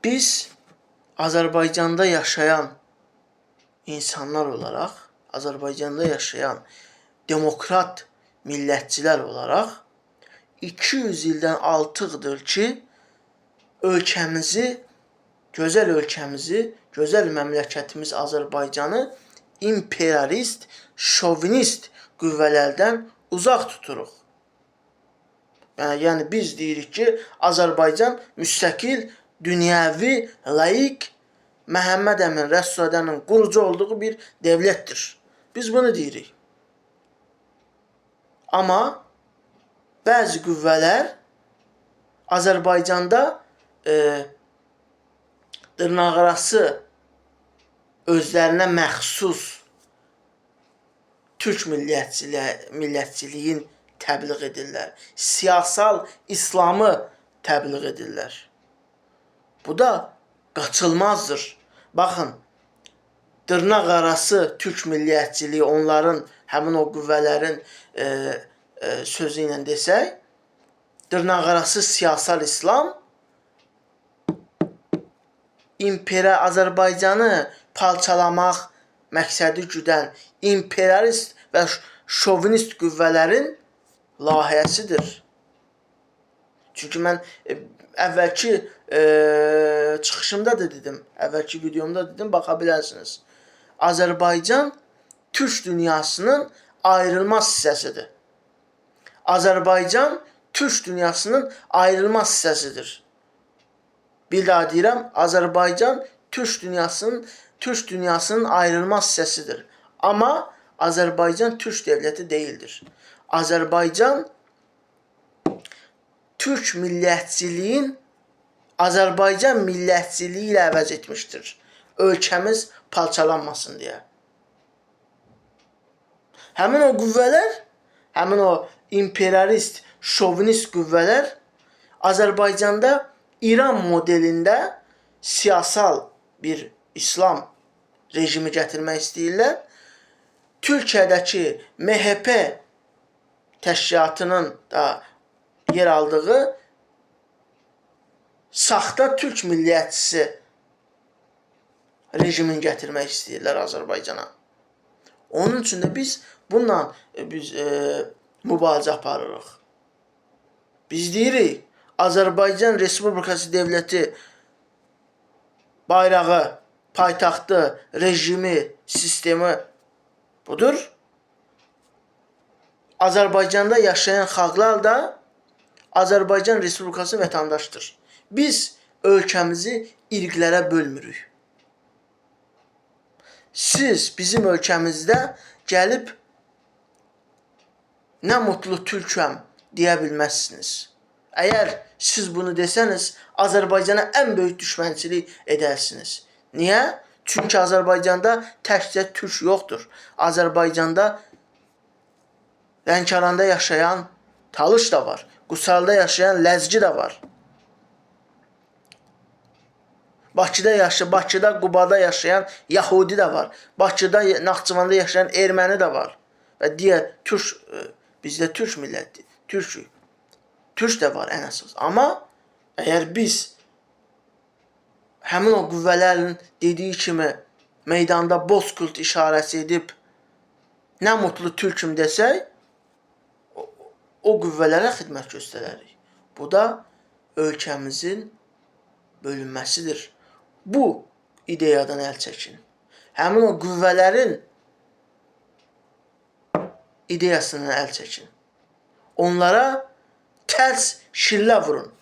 Biz Azərbaycanda yaşayan insanlar olaraq, Azərbaycanda yaşayan demokrat millətçilər olaraq 200 ildən artıqdır ki, gözəl məmləkətimiz Azərbaycanı imperialist, şovinist qüvvələrdən uzaq tuturuq. Yəni biz deyirik ki, Azərbaycan müstəqil, dünyəvi, laik, Məhəmməd Əmin Rəsulzadənin qurucu olduğu bir dövlətdir. Biz bunu deyirik. Amma bəzi qüvvələr Azərbaycanda dırnaqarası özlərinə məxsus türk millətçiliyin təbliğ edirlər. Siyasal İslamı təbliğ edirlər. Bu da qaçılmazdır. Baxın, dırnaqarası türk millətçiliyi onların, həmin o qüvvələrin sözü ilə desək, dırnaqarası siyasal İslam Azərbaycanı parçalamaq məqsədi güdən imperialist və şovinist qüvvələrin layihəsidir. Çünki mən əvvəlki çıxışımda da dedim, əvvəlki videomda dedim, baxa bilərsiniz. Azərbaycan türk dünyasının ayrılmaz hissəsidir. Azərbaycan türk dünyasının ayrılmaz hissəsidir. Bir daha deyirəm, Azərbaycan türk dünyasının ayrılmaz hissəsidir. Amma Azərbaycan türk dövləti deyildir. Azərbaycan türk millətçiliyin Azərbaycan millətçiliyi ilə əvəz etmişdir. Ölkəmiz parçalanmasın deyə. Həmin o qüvvələr, həmin o imperialist, şovinist qüvvələr Azərbaycanda İran modelində siyasal bir İslam rejimi gətirmək istəyirlər. Türkiyədəki MHP təşkilatının da yer aldığı saxta türk millətçisi rejimin gətirmək istəyirlər Azərbaycana. Onun üçün də biz bununla mübarizə aparırıq. Biz deyirik, Azərbaycan Respublikası dövləti bayrağı, paytaxtı, rejimi, sistemi budur. Azərbaycanda yaşayan xalqlar da Azərbaycan Respublikası vətəndaşdır. Biz ölkəmizi irqlərə bölmürük. Siz bizim ölkəmizdə gəlib nə mutlu türkəm deyə bilməzsiniz. Əgər siz bunu desəniz, Azərbaycana ən böyük düşmənçilik edərsiniz. Niyə? Çünki Azərbaycanda təkcə türk yoxdur. Azərbaycanda Lənkəranda yaşayan Talış da var. Qusarda yaşayan Ləzgi də var. Bakıda, Qubada yaşayan Yahudi də var. Bakıda, Naxçıvanda yaşayan Erməni də var. Və digər bizdə türk milləti, türk də var ən əsas. Amma əgər biz həmin o qüvvələrin dediyi kimi meydanda Bozkurt işarəsi edib nə mutlu türküm desək, o qüvvələrə xidmət göstərərik. Bu da ölkəmizin bölünməsidir. Bu ideyadan əl çəkin. Həmin o qüvvələrin ideyasından əl çəkin. Onlara tərs şillə vurun.